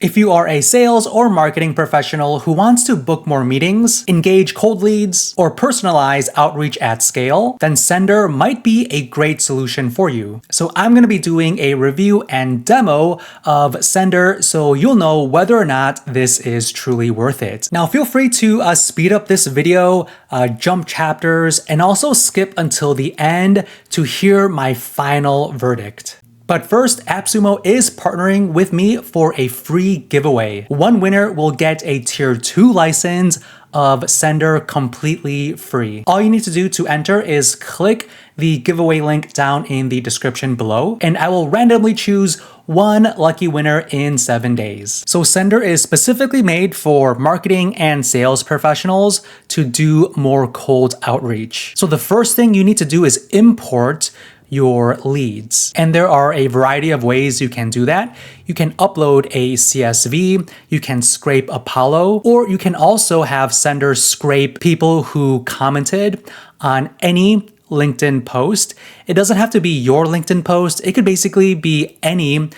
If you are a sales or marketing professional who wants to book more meetings, engage cold leads, or personalize outreach at scale, then Sendr might be a great solution for you. So I'm going to be doing a review and demo of Sendr so you'll know whether or not this is truly worth it. Now feel free to speed up this video, jump chapters, and also skip until the end to hear my final verdict. But first, AppSumo is partnering with me for a free giveaway. One winner will get a Tier 2 license of Sendr completely free. All you need to do to enter is click the giveaway link down in the description below, and I will randomly choose one lucky winner in 7 days. So Sendr is specifically made for marketing and sales professionals to do more cold outreach. So the first thing you need to do is import your leads. And there are a variety of ways you can do that. You can upload a CSV, you can scrape Apollo, or you can also have Sendr scrape people who commented on any LinkedIn post. It doesn't have to be your LinkedIn post. It could basically be any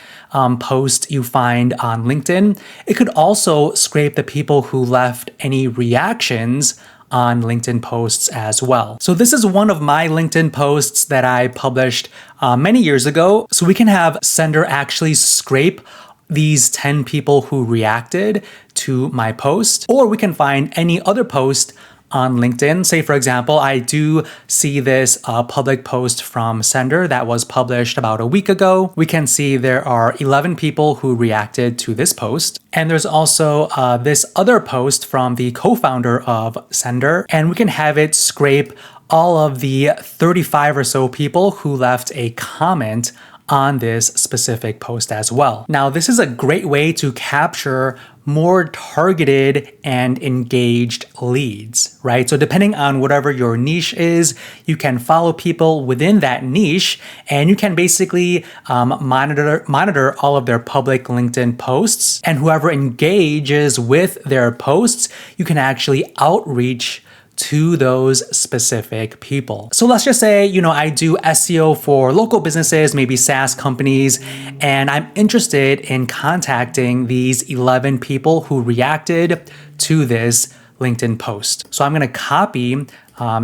post you find on LinkedIn. It could also scrape the people who left any reactions on LinkedIn posts as well. So this is one of my LinkedIn posts that I published many years ago. So we can have Sendr actually scrape these 10 people who reacted to my post, or we can find any other post on LinkedIn. Say, for example, I do see this public post from Sendr that was published about a week ago. We can see there are 11 people who reacted to this post. And there's also this other post from the co-founder of Sendr, and we can have it scrape all of the 35 or so people who left a comment on this specific post as well. Now, this is a great way to capture more targeted and engaged leads, right? So depending on whatever your niche is, you can follow people within that niche, and you can basically monitor all of their public LinkedIn posts, and whoever engages with their posts, you can actually outreach to those specific people. So let's just say, I do SEO for local businesses, maybe SaaS companies, and I'm interested in contacting these 11 people who reacted to this LinkedIn post. So I'm going to copy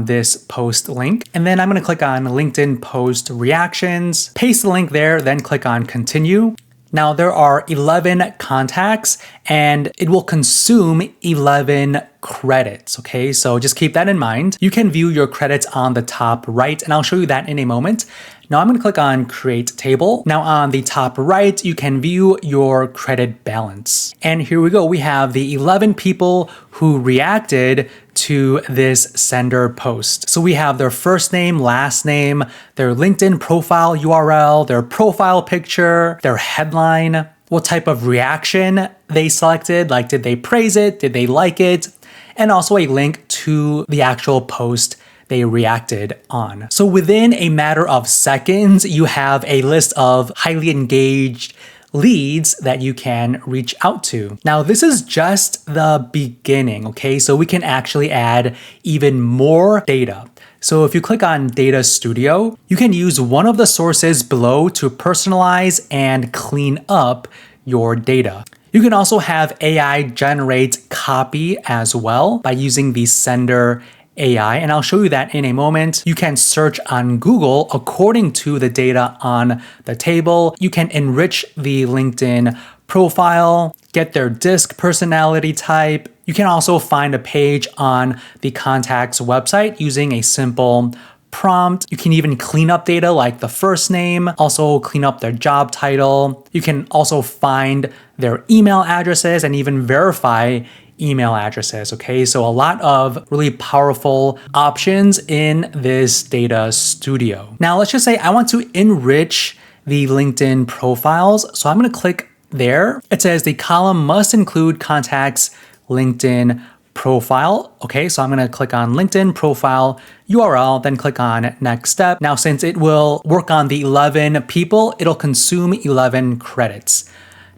this post link, and then I'm going to click on LinkedIn post reactions, paste the link there, then click on continue. Now there are 11 contacts and it will consume 11 credits, okay? So just keep that in mind. You can view your credits on the top right, and I'll show you that in a moment. Now I'm gonna click on Create Table. Now on the top right, you can view your credit balance. And here we go. We have the 11 people who reacted to this Sendr post. So we have their first name, last name, their LinkedIn profile URL, their profile picture, their headline, what type of reaction they selected, like did they praise it, did they like it, and also a link to the actual post they reacted on. So within a matter of seconds, you have a list of highly engaged leads that you can reach out to. Now, this is just the beginning, okay? So we can actually add even more data. So if you click on Data Studio, you can use one of the sources below to personalize and clean up your data. You can also have AI generate copy as well by using the Sendr AI, and I'll show you that in a moment. You can search on Google according to the data on the table. You can enrich the LinkedIn profile, get their disc personality type. You can also find a page on the contact's website using a simple prompt. You can even clean up data like the first name, also clean up their job title. You can also find their email addresses and even verify email addresses, okay? So a lot of really powerful options in this data studio. Now, let's just say I want to enrich the LinkedIn profiles. So I'm gonna click there. It says the column must include contacts LinkedIn profile. Okay, so I'm gonna click on LinkedIn profile URL, then click on next step. Now, since it will work on the 11 people, it'll consume 11 credits.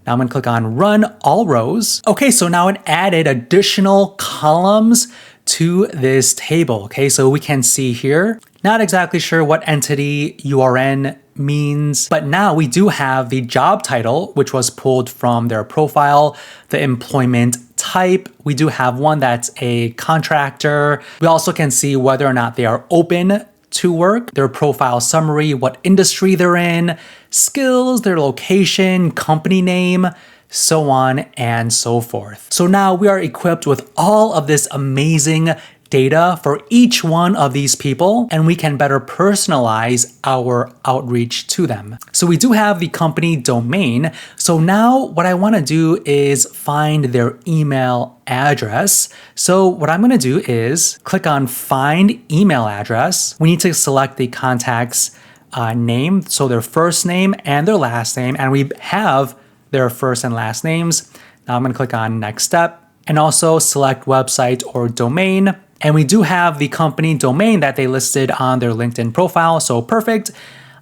Now I'm gonna click on run all rows. Okay, so now it added additional columns to this table. Okay, so we can see here Not exactly sure what entity URN means, but now we do have the job title, which was pulled from their profile, the employment type. We do have one that's a contractor. We also can see whether or not they are open to work, their profile summary, what industry they're in, skills, their location, company name, so on and so forth. So now we are equipped with all of this amazing data for each one of these people, and we can better personalize our outreach to them. So we do have the company domain. So now what I want to do is find their email address. So what I'm going to do is click on Find Email Address. We need to select the contact's name, so their first name and their last name, and we have their first and last names. Now I'm going to click on Next Step and also select website or domain. And we do have the company domain that they listed on their LinkedIn profile, so perfect.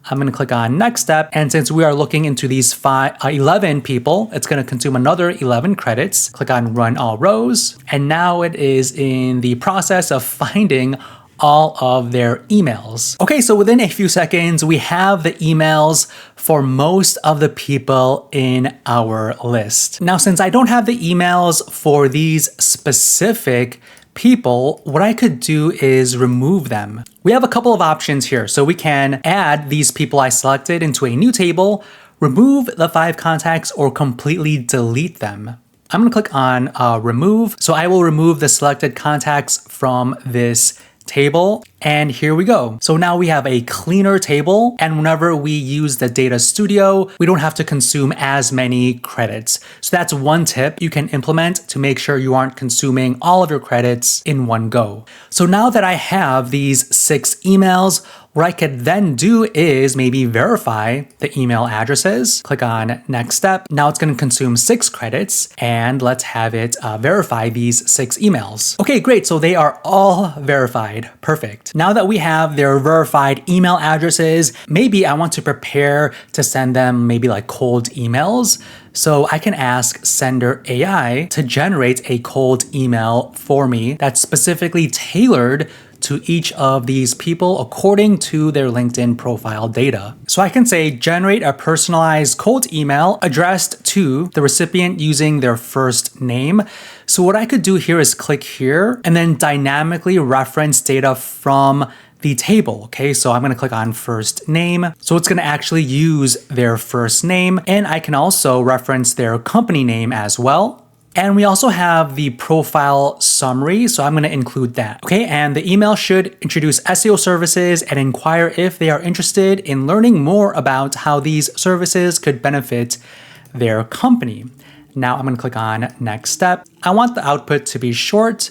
I'm going to click on Next Step, and since we are looking into these 11 people, it's going to consume another 11 credits. Click on Run All Rows, and now it is in the process of finding all of their emails. Okay, so within a few seconds, we have the emails for most of the people in our list. Now, since I don't have the emails for these specific people, what I could do is remove them. We have a couple of options here. So we can add these people I selected into a new table, remove the 5 contacts, or completely delete them. I'm gonna click on remove. So I will remove the selected contacts from this table, and here we go. So now we have a cleaner table, and whenever we use the Data Studio, we don't have to consume as many credits. So that's one tip you can implement to make sure you aren't consuming all of your credits in one go. So now that I have these 6 emails, what I could then do is maybe verify the email addresses. Click on Next Step. Now it's going to consume 6 credits, and let's have it verify these 6 emails. Okay, great. So they are all verified. Perfect. Now that we have their verified email addresses, maybe I want to prepare to send them maybe like cold emails. So I can ask Sendr AI to generate a cold email for me that's specifically tailored to each of these people according to their LinkedIn profile data. So I can say, generate a personalized cold email addressed to the recipient using their first name. So what I could do here is click here and then dynamically reference data from the table. Okay, so I'm going to click on first name. So it's going to actually use their first name, and I can also reference their company name as well. And we also have the profile summary, so I'm going to include that. Okay, and the email should introduce SEO services and inquire if they are interested in learning more about how these services could benefit their company. Now I'm going to click on Next Step. I want the output to be short.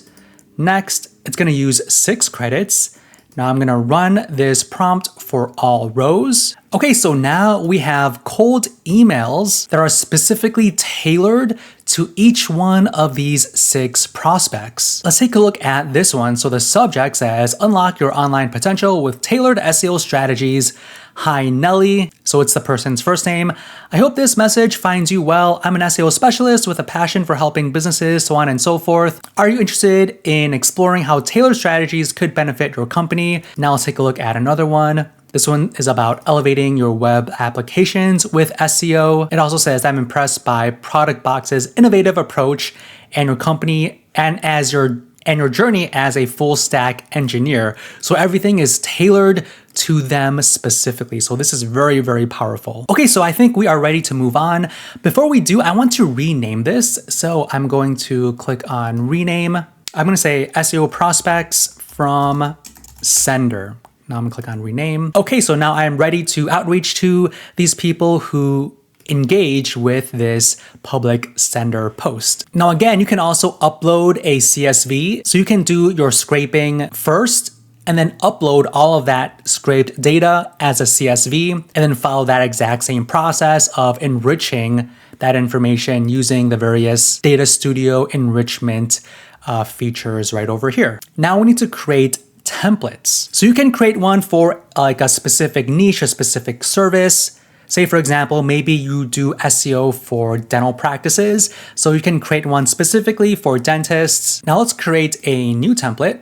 Next, it's going to use 6 credits. Now I'm going to run this prompt for all rows. Okay, so now we have cold emails that are specifically tailored to each one of these 6 prospects. Let's take a look at this one. So the subject says, unlock your online potential with tailored SEO strategies. Hi, Nelly. So it's the person's first name. I hope this message finds you well. I'm an SEO specialist with a passion for helping businesses, so on and so forth. Are you interested in exploring how tailored strategies could benefit your company? Now let's take a look at another one. This one is about elevating your web applications with SEO. It also says, I'm impressed by Productbox's innovative approach and your company and your journey as a full stack engineer. So everything is tailored to them specifically. So this is very, very powerful. Okay, so I think we are ready to move on. Before we do, I want to rename this. So I'm going to click on rename. I'm going to say SEO prospects from Sendr. Now I'm gonna click on rename. Okay, so now I'm ready to outreach to these people who engage with this public Sendr post. Now again, you can also upload a CSV. So you can do your scraping first and then upload all of that scraped data as a CSV and then follow that exact same process of enriching that information using the various Data Studio enrichment features right over here. Now we need to create templates. So you can create one for like a specific niche, a specific service. Say for example, maybe you do SEO for dental practices. So you can create one specifically for dentists. Now let's create a new template.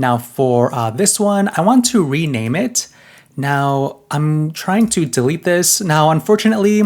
Now for this one, I want to rename it. Now I'm trying to delete this. Now, unfortunately,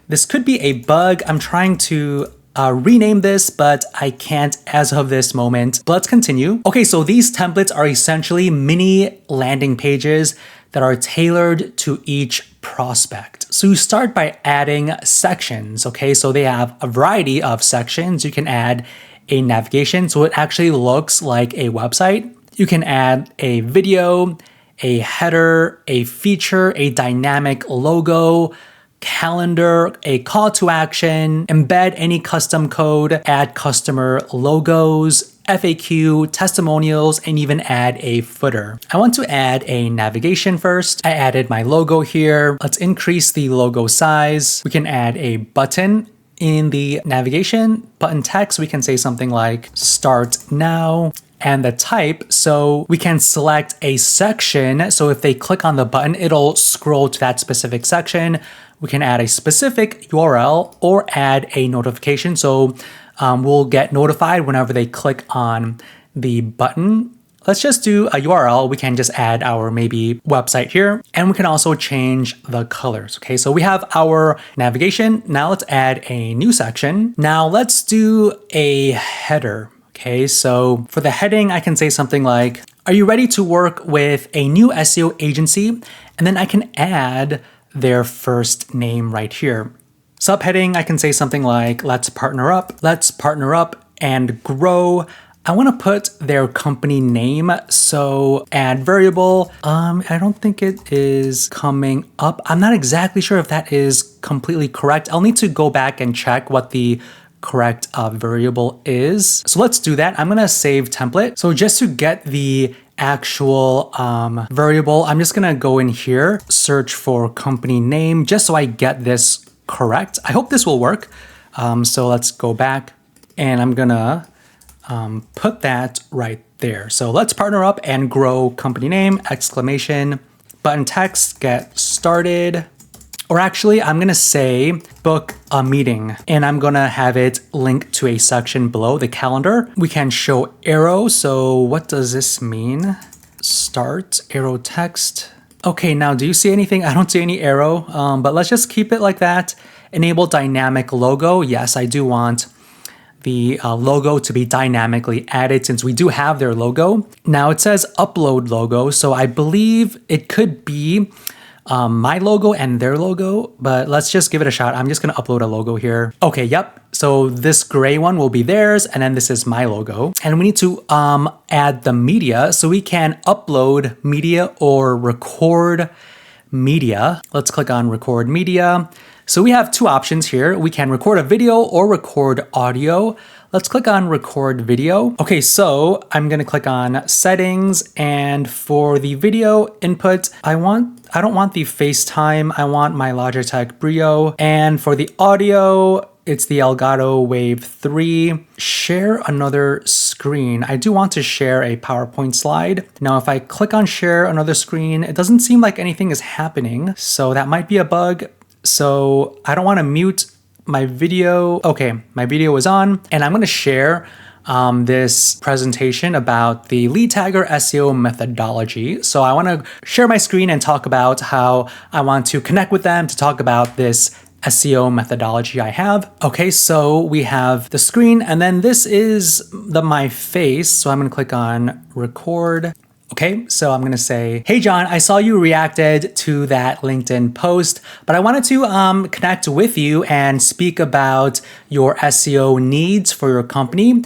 this could be a bug. I'm trying to rename this, but I can't as of this moment. But let's continue. Okay, so these templates are essentially mini landing pages that are tailored to each prospect. So you start by adding sections, okay? So they have a variety of sections. You can add a navigation, so it actually looks like a website. You can add a video, a header, a feature, a dynamic logo, calendar, a call to action, embed any custom code, add customer logos, FAQ, testimonials, and even add a footer. I want to add a navigation first. I added my logo here. Let's increase the logo size. We can add a button. In the navigation button text, we can say something like start now. And the type, so we can select a section. So if they click on the button, it'll scroll to that specific section. We can add a specific URL or add a notification. So we'll get notified whenever they click on the button. Let's just do a URL. We can just add our maybe website here, and we can also change the colors. Okay, so we have our navigation. Now let's add a new section. Now let's do a header. Okay, so for the heading, I can say something like, are you ready to work with a new SEO agency? And then I can add their first name right here. Subheading, I can say something like, let's partner up and grow. I want to put their company name, so add variable. I don't think it is coming up. I'm not exactly sure if that is completely correct. I'll need to go back and check what the correct variable is. So let's do that. I'm gonna save template. So just to get the actual variable, I'm just gonna go in here, search for company name, just so I get this correct. I hope this will work. So let's go back, and I'm gonna put that right there. So let's partner up and grow company name, exclamation, button text, get started. Or actually, I'm gonna say book a meeting, and I'm gonna have it linked to a section below the calendar. We can show arrow. So what does this mean? Start, arrow text. Okay, now do you see anything? I don't see any arrow, but let's just keep it like that. Enable dynamic logo. Yes, I do want the logo to be dynamically added since we do have their logo. Now it says upload logo, so I believe it could be my logo and their logo, but let's just give it a shot. I'm just gonna upload a logo here. Okay, yep. So this gray one will be theirs, and then this is my logo. And we need to add the media, so we can upload media or record media. Let's click on record media. So we have two options here. We can record a video or record audio. Let's click on record video. Okay, so I'm gonna click on settings, and for the video input, I don't want the FaceTime, I want my Logitech Brio. And for the audio, it's the Elgato Wave 3. Share another screen. I do want to share a PowerPoint slide. Now, if I click on share another screen, it doesn't seem like anything is happening. So that might be a bug. So I don't want to mute my video. Okay, my video is on, and I'm going to share this presentation about the lead tagger SEO methodology. So I want to share my screen and talk about how I want to connect with them to talk about this SEO methodology I have. Okay, so we have the screen, and then this is my face. So I'm going to click on record. Okay, so I'm gonna say, hey John, I saw you reacted to that LinkedIn post, but I wanted to connect with you and speak about your SEO needs for your company.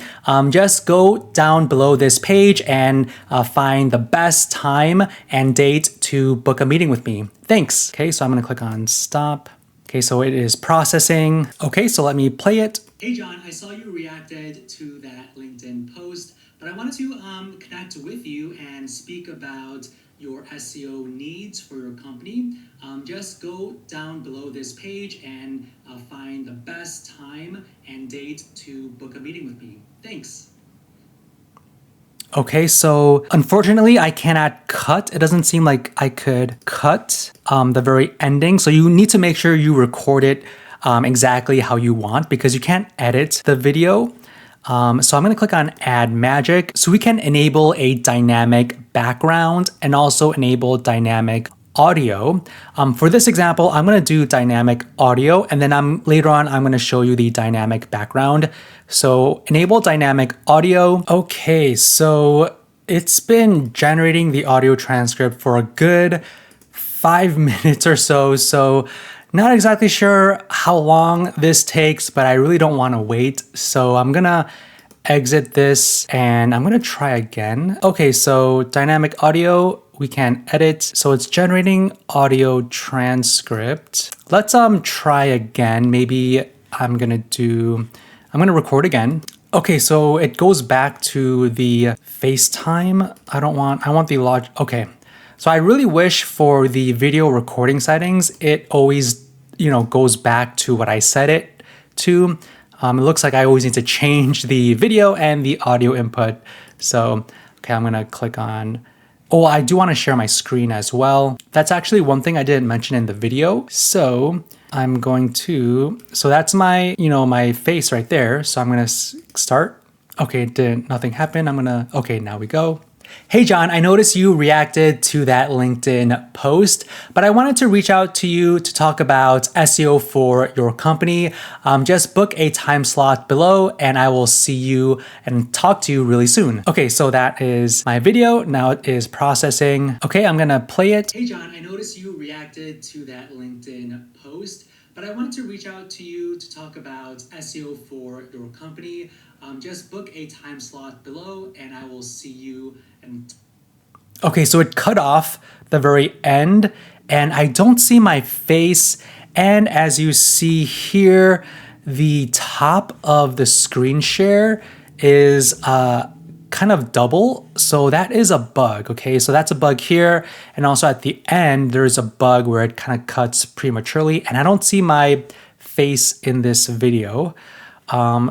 Just go down below this page and find the best time and date to book a meeting with me. Thanks. Okay, so I'm gonna click on stop. Okay, so it is processing. Okay, so let me play it. Hey John, I saw you reacted to that LinkedIn post, but I wanted to connect with you and speak about your SEO needs for your company. Just go down below this page and find the best time and date to book a meeting with me. Thanks. Okay, so unfortunately I cannot cut. It doesn't seem like I could cut the very ending. So you need to make sure you record it exactly how you want, because you can't edit the video. So I'm going to click on Add Magic so we can enable a dynamic background and also enable dynamic audio. For this example, I'm going to do dynamic audio, and then later on, I'm going to show you the dynamic background. So enable dynamic audio. Okay, so it's been generating the audio transcript for a good 5 minutes or so. So not exactly sure how long this takes, but I really don't want to wait. So I'm going to exit this and I'm going to try again. Okay, so dynamic audio, we can edit. So it's generating audio transcript. Let's try again. Maybe I'm going to record again. Okay, so it goes back to the FaceTime. I want the log. Okay. So I really wish for the video recording settings, it always, goes back to what I set it to. It looks like I always need to change the video and the audio input. So, okay, I'm gonna click on, I do wanna share my screen as well. That's actually one thing I didn't mention in the video. So so that's my, my face right there. So I'm gonna start. Okay, nothing happened. Okay, now we go. Hey John, I noticed you reacted to that LinkedIn post, but I wanted to reach out to you to talk about SEO for your company. Just book a time slot below and I will see you and talk to you really soon. Okay, so that is my video. Now it is processing. Okay, I'm gonna play it. Hey John, I noticed you reacted to that LinkedIn post, but I wanted to reach out to you to talk about SEO for your company. Just book a time slot below and I will see you. Okay, so it cut off the very end and I don't see my face. And as you see here, the top of the screen share is kind of double. So that is a bug. Okay, so that's a bug here. And also at the end, there's a bug where it kind of cuts prematurely and I don't see my face in this video.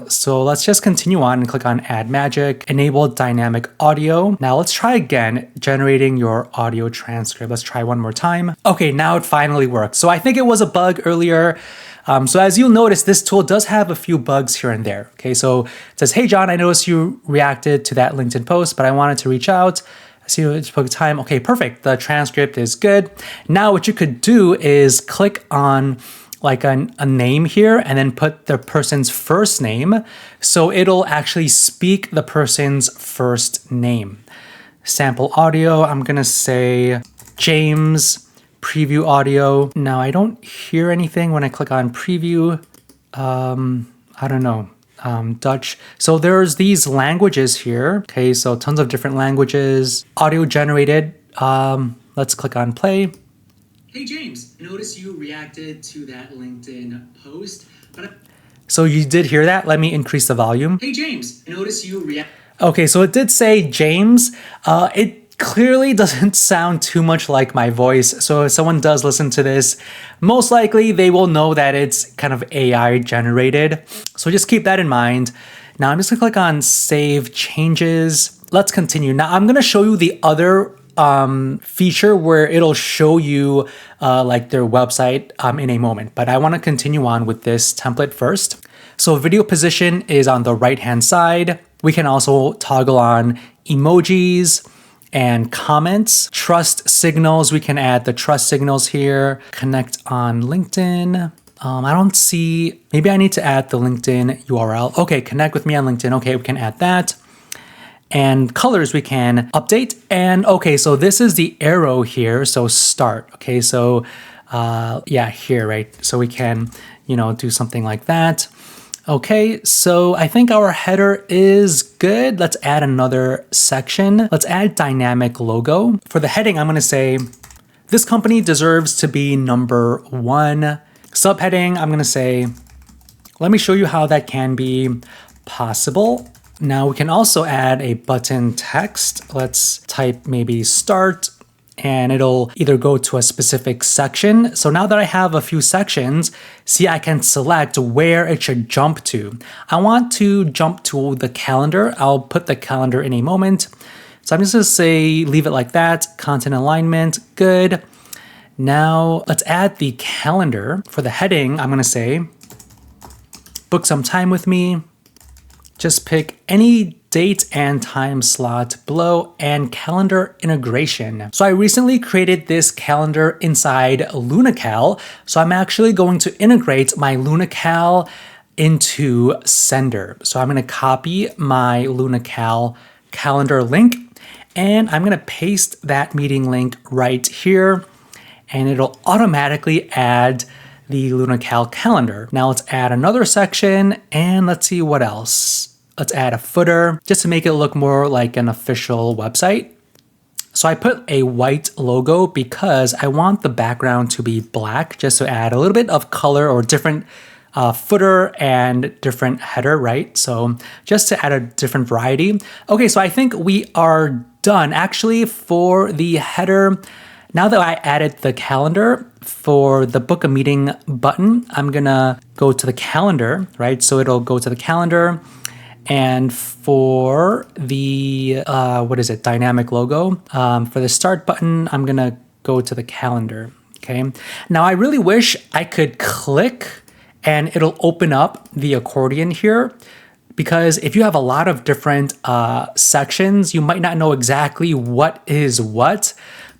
So let's just continue on and click on Add Magic, enable dynamic audio. Now let's try again, generating your audio transcript. Let's try one more time. Okay, now it finally works. So I think it was a bug earlier. So as you'll notice, this tool does have a few bugs here and there. Okay, so it says, hey John, I noticed you reacted to that LinkedIn post, but I wanted to reach out. I see you took time. Okay, perfect. The transcript is good. Now what you could do is click on like a name here and then put the person's first name. So it'll actually speak the person's first name. Sample audio, I'm gonna say James, preview audio. Now I don't hear anything when I click on preview. I don't know, Dutch. So there's these languages here. Okay, so tons of different languages, audio generated. Let's click on play. Hey James, I noticed you reacted to that LinkedIn post, So you did hear that? Let me increase the volume. Hey James, I noticed you reacted. Okay, so it did say James. It clearly doesn't sound too much like my voice. So if someone does listen to this, most likely they will know that it's kind of AI generated. So just keep that in mind. Now I'm just gonna click on Save Changes. Let's continue. Now I'm gonna show you the other feature where it'll show you like their website in a moment, but I want to continue on with this template first. So video position is on the right hand side. We can also toggle on emojis and comments. Trust signals, we can add the trust signals here. Connect on LinkedIn. I don't see, maybe I need to add the LinkedIn URL. Okay, connect with me on LinkedIn. Okay, we can add that. And colors we can update. And okay, so this is the arrow here. So start. Okay, so yeah, here, right? So we can, do something like that. Okay, so I think our header is good. Let's add another section. Let's add dynamic logo. For the heading, I'm gonna say, this company deserves to be number 1. Subheading, I'm gonna say, let me show you how that can be possible. Now we can also add a button text. Let's type maybe start and it'll either go to a specific section. So now that I have a few sections, see, I can select where it should jump to. I want to jump to the calendar. I'll put the calendar in a moment. So I'm just gonna say, leave it like that. Content alignment, good. Now let's add the calendar. For the heading, I'm gonna say, book some time with me. Just pick any date and time slot below and calendar integration. So I recently created this calendar inside Lunical. So I'm actually going to integrate my Lunical into Sendr. So I'm going to copy my Lunical calendar link and I'm going to paste that meeting link right here and it'll automatically add the Lunical calendar. Now let's add another section and let's see what else. Let's add a footer just to make it look more like an official website. So I put a white logo because I want the background to be black just to add a little bit of color or different footer and different header, right? So just to add a different variety. Okay, so I think we are done. Actually, for the header, now that I added the calendar, for the book a meeting button, I'm gonna go to the calendar, right? So it'll go to the calendar. And for the, dynamic logo, for the start button, I'm gonna go to the calendar, okay? Now I really wish I could click and it'll open up the accordion here, because if you have a lot of different sections, you might not know exactly what is what,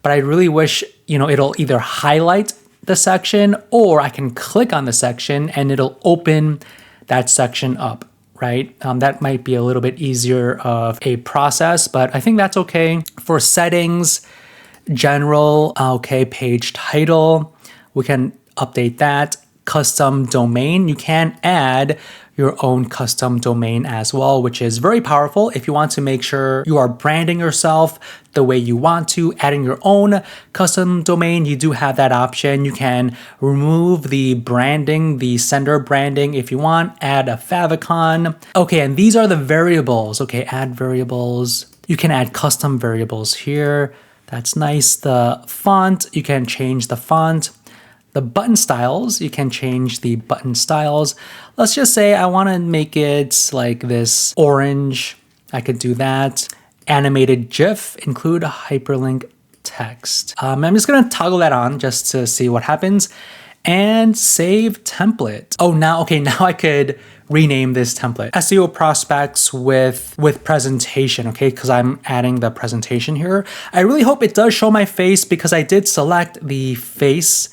but I really wish, it'll either highlight the section or I can click on the section and it'll open that section up. Right? That might be a little bit easier of a process, but I think that's okay. For settings, general, okay, page title, we can update that. Custom domain, you can add your own custom domain as well, which is very powerful if you want to make sure you are branding yourself the way you want to. Adding your own custom domain, you do have that option. You can remove the branding, the Sendr branding if you want, add a favicon. Okay, and these are the variables. Okay, add variables. You can add custom variables here. That's nice. The font, you can change the font. The button styles, you can change the button styles. Let's just say I want to make it like this orange. I could do that. Animated GIF, include a hyperlink text. I'm just going to toggle that on just to see what happens. And save template. Oh, now I could rename this template. SEO prospects with presentation, okay? Because I'm adding the presentation here. I really hope it does show my face because I did select the face.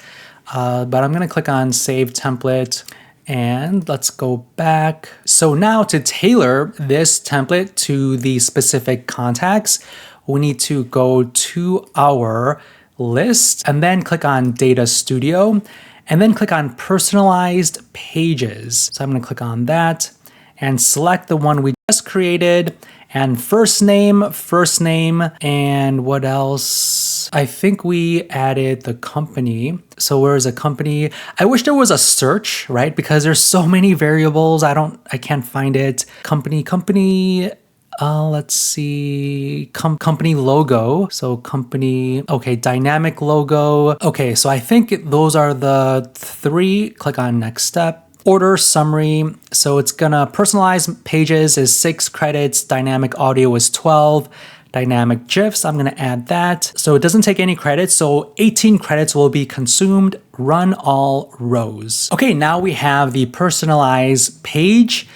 But I'm gonna click on Save Template and let's go back. So now to tailor this template to the specific contacts, we need to go to our list and then click on Data Studio and then click on Personalized Pages. So I'm gonna click on that and select the one we just created and first name, and what else? I think we added the company. So where's a company? I wish there was a search, right? Because there's so many variables. I can't find it. Company, let's see, company logo. So company, okay, dynamic logo. Okay, so I think those are the three. Click on next step. Order summary. So it's gonna personalize pages is 6 credits, dynamic audio is 12, dynamic GIFs, I'm gonna add that. So it doesn't take any credits, so 18 credits will be consumed, run all rows. Okay, now we have the personalized page,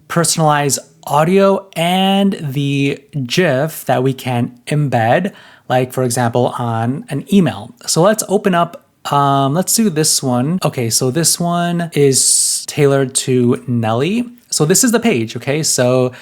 personalized audio, and the GIF that we can embed, like for example on an email. So let's open up let's do this one. Okay, so this one is tailored to Nelly. So this is the page, okay? So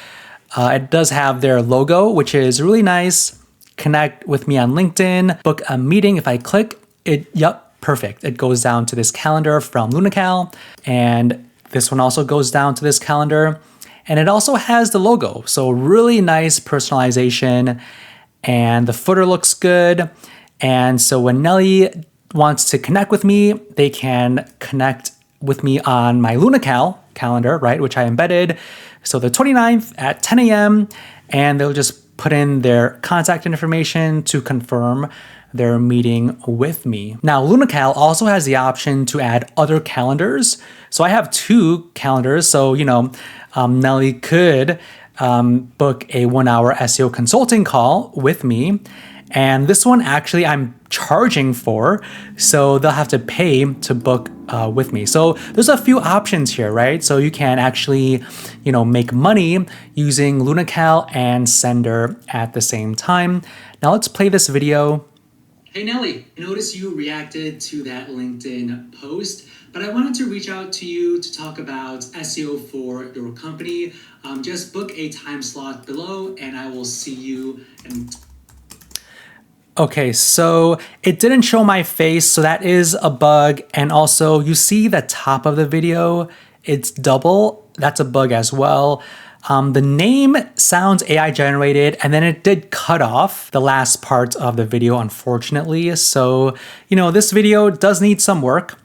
it does have their logo, which is really nice. Connect with me on LinkedIn, book a meeting. If I click it, yep, perfect. It goes down to this calendar from Lunical, and this one also goes down to this calendar. And it also has the logo. So really nice personalization, and the footer looks good. And so when Nelly wants to connect with me, they can connect with me on my Lunical calendar, right, which I embedded. So the 29th at 10 a.m. and they'll just put in their contact information to confirm their meeting with me. Now, Lunical also has the option to add other calendars. So I have 2 calendars. So, Nelly could book a 1-hour SEO consulting call with me. And this one actually I'm charging for, so they'll have to pay to book with me. So there's a few options here, right? So you can actually, make money using Lunical and Sendr at the same time. Now let's play this video. Hey Nelly, I noticed you reacted to that LinkedIn post, but I wanted to reach out to you to talk about SEO for your company. Just book a time slot below and I will see you. Okay, so it didn't show my face, so that is a bug. And also you see the top of the video, it's double. That's a bug as well. The name sounds AI generated, and then it did cut off the last part of the video, unfortunately. So, this video does need some work.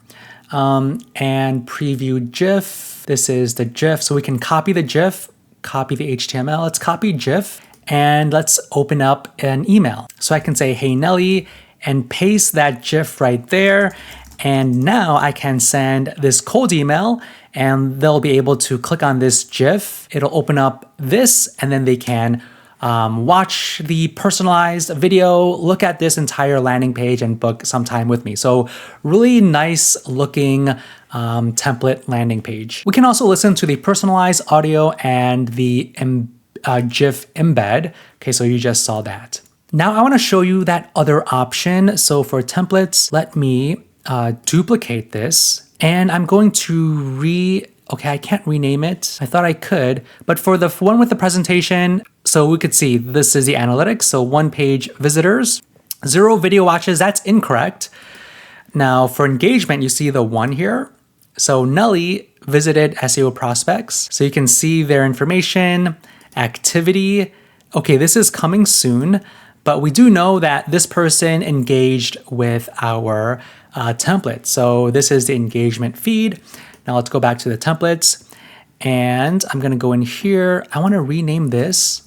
And preview GIF. This is the GIF. So we can copy the GIF, copy the HTML. Let's copy GIF and let's open up an email. So I can say, hey Nelly, and paste that GIF right there. And now I can send this cold email and they'll be able to click on this GIF. It'll open up this and then they can watch the personalized video, look at this entire landing page and book some time with me. So really nice looking template landing page. We can also listen to the personalized audio and the GIF embed. Okay, so you just saw that. Now I want to show you that other option. So for templates, let me duplicate this and I'm going to okay, I can't rename it. I thought I could, but for the one with the presentation, so we could see this is the analytics. So 1 page visitors, 0 video watches, that's incorrect. Now for engagement, you see the 1 here. So Nelly visited SEO prospects. So you can see their information, activity. Okay, this is coming soon, but we do know that this person engaged with our template. So this is the engagement feed. Now let's go back to the templates and I'm gonna go in here. I wanna rename this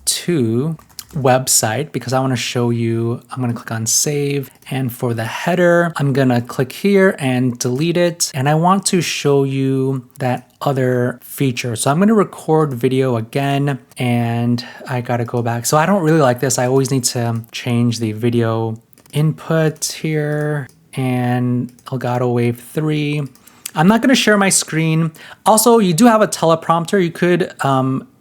to website because I wanna show you, I'm gonna click on save. And for the header, I'm gonna click here and delete it. And I want to show you that other feature. So I'm gonna record video again and I gotta go back. So I don't really like this. I always need to change the video input here and Elgato Wave 3. I'm not going to share my screen. Also, you do have a teleprompter. You could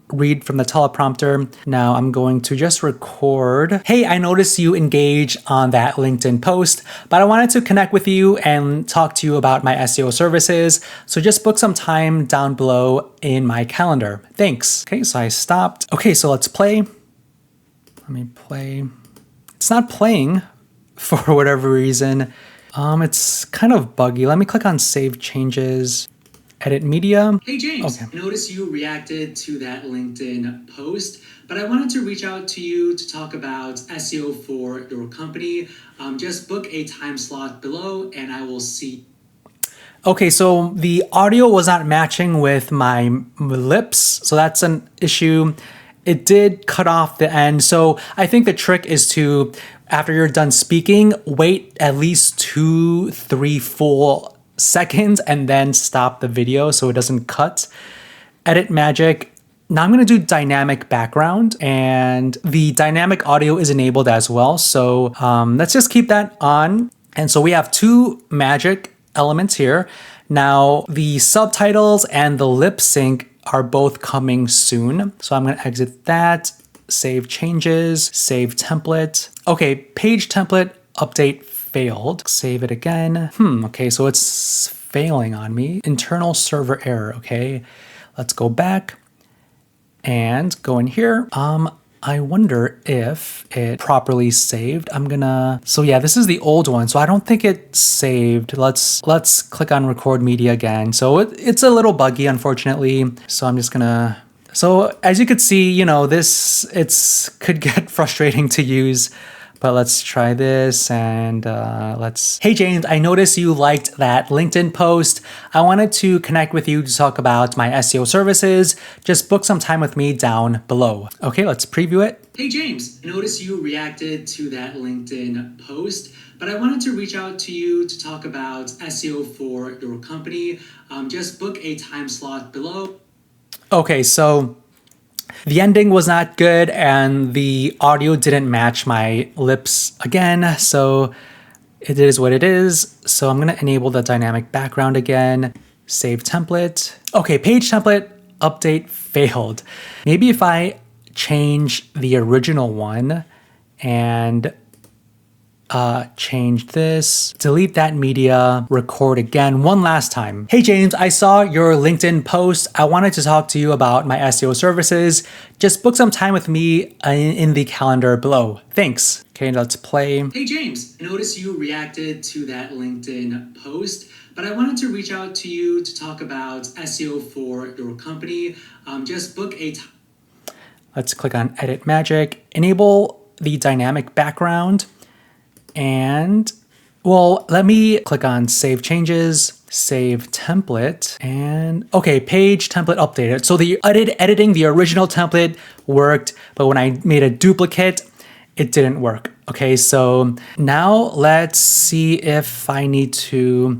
read from the teleprompter. Now I'm going to just record. Hey, I noticed you engaged on that LinkedIn post, but I wanted to connect with you and talk to you about my SEO services. So just book some time down below in my calendar. Thanks. Okay, so I stopped. Okay, so let's play. Let me play. It's not playing for whatever reason. It's kind of buggy. Let me click on Save Changes, Edit Media. Hey James, okay. I noticed you reacted to that LinkedIn post, but I wanted to reach out to you to talk about SEO for your company. Just book a time slot below and I will see. Okay, so the audio was not matching with my lips, so that's an issue. It did cut off the end. So I think the trick is to, after you're done speaking, wait at least 2, 3, 4 seconds and then stop the video so it doesn't cut. Edit magic. Now I'm gonna do dynamic background and the dynamic audio is enabled as well. So let's just keep that on. And so we have 2 magic elements here. Now the subtitles and the lip sync are both coming soon. So I'm gonna exit that, save changes, save template. Okay, page template update failed. Save it again. Okay, so it's failing on me. Internal server error, okay. Let's go back and go in here. I wonder if it properly saved. So yeah, this is the old one. So I don't think it saved. Let's click on record media again. So it's a little buggy, unfortunately. So I'm just gonna, so as you could see, this could get frustrating to use. But let's try this and hey James, I noticed you liked that LinkedIn post. I wanted to connect with you to talk about my SEO services. Just book some time with me down below. Okay, let's preview it. Hey James, I noticed you reacted to that LinkedIn post, but I wanted to reach out to you to talk about SEO for your company. Just book a time slot below. Okay, so The ending was not good and the audio didn't match my lips again, so it is what it is. So I'm gonna enable the dynamic background again, save template. Okay, page template update failed. Maybe if I change the original one and change this, delete that media, record again one last time. Hey James, I saw your LinkedIn post. I wanted to talk to you about my SEO services. Just book some time with me in the calendar below. Thanks. Okay, let's play. Hey James, I noticed you reacted to that LinkedIn post, but I wanted to reach out to you to talk about SEO for your company. Just book a time. Let's click on Edit Magic, enable the dynamic background. And well, let me click on Save Changes, Save Template, and okay, page template updated. So the editing the original template worked, but when I made a duplicate, it didn't work. Okay, so now let's see if I need to,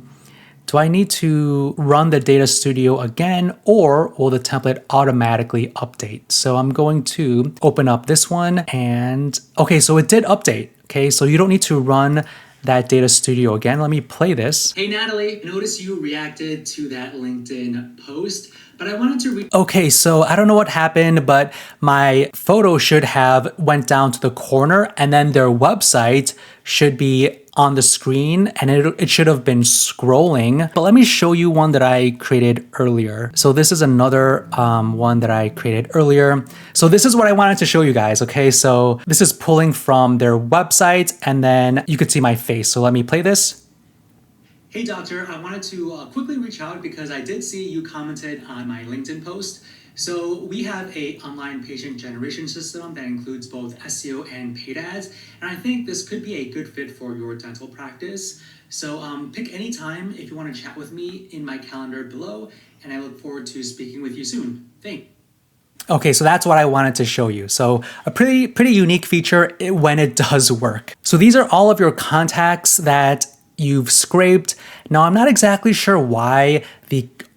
do I need to run the Data Studio again, or will the template automatically update? So I'm going to open up this one and, okay, so it did update. Okay, so you don't need to run that Data Studio again. Let me play this. Hey Natalie, I noticed you reacted to that LinkedIn post, but I wanted to Okay, so I don't know what happened, but my photo should have went down to the corner and then their website should be on the screen and it should have been scrolling. But let me show you one that I created earlier. So this is another one that I created earlier. So this is what I wanted to show you guys, okay? So this is pulling from their website and then you could see my face. So let me play this. Hey doctor, I wanted to quickly reach out because I did see you commented on my LinkedIn post. So we have a online patient generation system that includes both SEO and paid ads, and I think this could be a good fit for your dental practice. So pick any time if you want to chat with me in my calendar below, and I look forward to speaking with you soon. Thanks. Okay, so that's what I wanted to show you. So a pretty unique feature when it does work. So these are all of your contacts that you've scraped. Now I'm not exactly sure why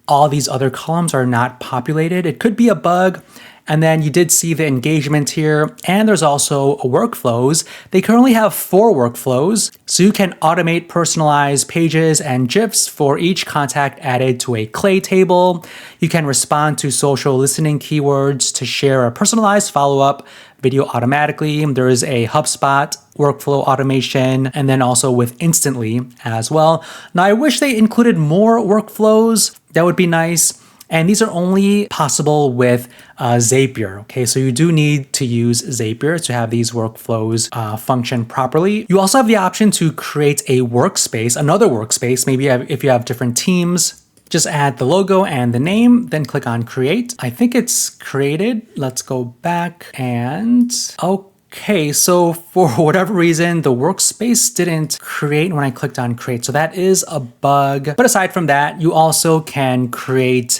all these other columns are not populated. It could be a bug. And then you did see the engagement here, and there's also workflows. They currently have 4 workflows, so you can automate personalized pages and GIFs for each contact added to a clay table. You can respond to social listening keywords to share a personalized follow-up video automatically. There is a HubSpot workflow automation, and then also with Instantly as well. Now, I wish they included more workflows. That would be nice. And these are only possible with Zapier, okay? So you do need to use Zapier to have these workflows function properly. You also have the option to create a workspace, another workspace, maybe if you have different teams. Just add the logo and the name, then click on create. I think it's created. Let's go back and, okay, so for whatever reason, the workspace didn't create when I clicked on create. So that is a bug. But aside from that, you also can create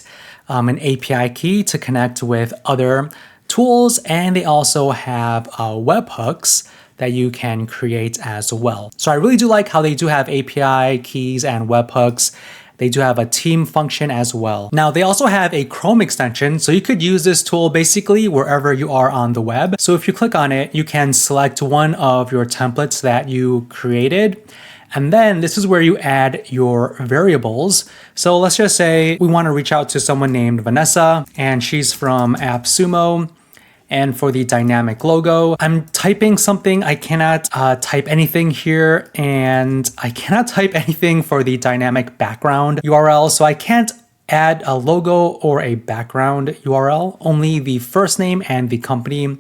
an API key to connect with other tools. And they also have webhooks that you can create as well. So I really do like how they do have API keys and webhooks. They do have a team function as well. Now, they also have a Chrome extension, so you could use this tool basically wherever you are on the web. So if you click on it, you can select one of your templates that you created. And then this is where you add your variables. So let's just say we want to reach out to someone named Vanessa, and she's from AppSumo. And for the dynamic logo, I'm typing something. I cannot type anything here, and I cannot type anything for the dynamic background URL. So I can't add a logo or a background URL, only the first name and the company.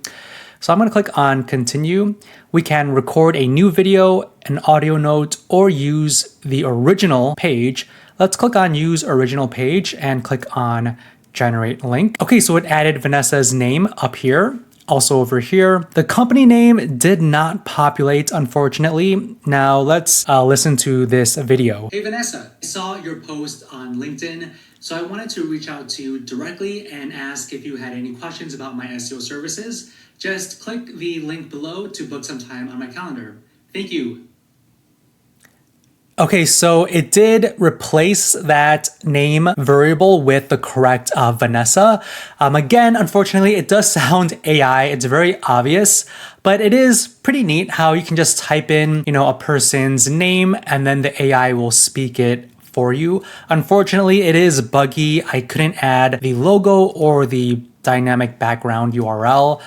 So I'm gonna click on continue. We can record a new video, an audio note, or use the original page. Let's click on use original page and click on generate link. Okay, so it added Vanessa's name up here, also over here. The company name did not populate, unfortunately. Now let's listen to this video. Hey Vanessa, I saw your post on LinkedIn, so I wanted to reach out to you directly and ask if you had any questions about my SEO services. Just click the link below to book some time on my calendar. Thank you. Okay, so it did replace that name variable with the correct Vanessa. Again, unfortunately, it does sound AI. It's very obvious, but it is pretty neat how you can just type in, a person's name and then the AI will speak it for you. Unfortunately, it is buggy. I couldn't add the logo or the dynamic background URL,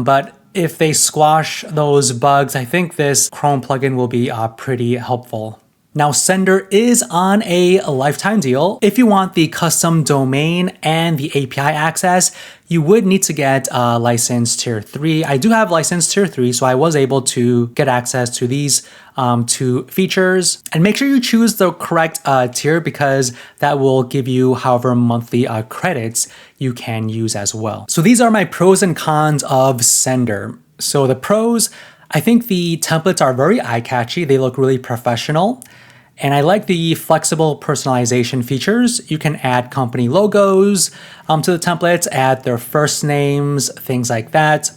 but if they squash those bugs, I think this Chrome plugin will be pretty helpful. Now, Sendr is on a lifetime deal. If you want the custom domain and the API access, you would need to get license tier 3. I do have license tier 3, so I was able to get access to these two features. And make sure you choose the correct tier because that will give you however monthly credits you can use as well. So these are my pros and cons of Sendr. So the pros, I think the templates are very eye-catchy. They look really professional. And I like the flexible personalization features. You can add company logos to the templates, add their first names, things like that.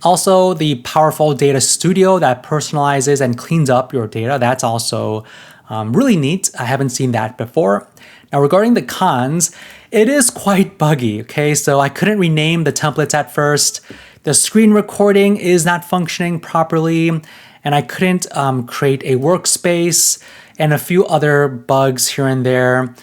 Also, the powerful data studio that personalizes and cleans up your data. That's also really neat. I haven't seen that before. Now, regarding the cons, it is quite buggy, okay? So I couldn't rename the templates at first. The screen recording is not functioning properly, and I couldn't create a workspace, and a few other bugs here and there.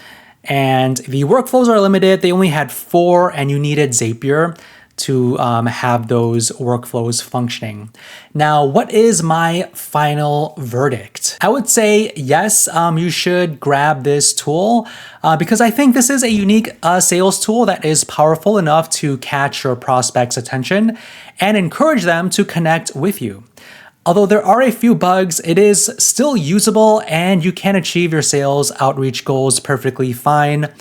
And the workflows are limited. They only had 4, and you needed Zapier to have those workflows functioning. Now, what is my final verdict? I would say yes, you should grab this tool because I think this is a unique sales tool that is powerful enough to catch your prospects' attention and encourage them to connect with you. Although there are a few bugs, it is still usable and you can achieve your sales outreach goals perfectly fine.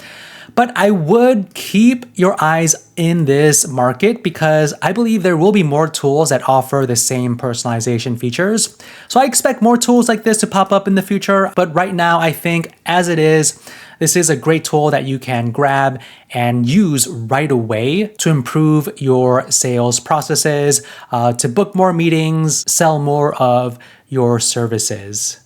But I would keep your eyes in this market because I believe there will be more tools that offer the same personalization features. So I expect more tools like this to pop up in the future. But right now, I think as it is, this is a great tool that you can grab and use right away to improve your sales processes, to book more meetings, sell more of your services.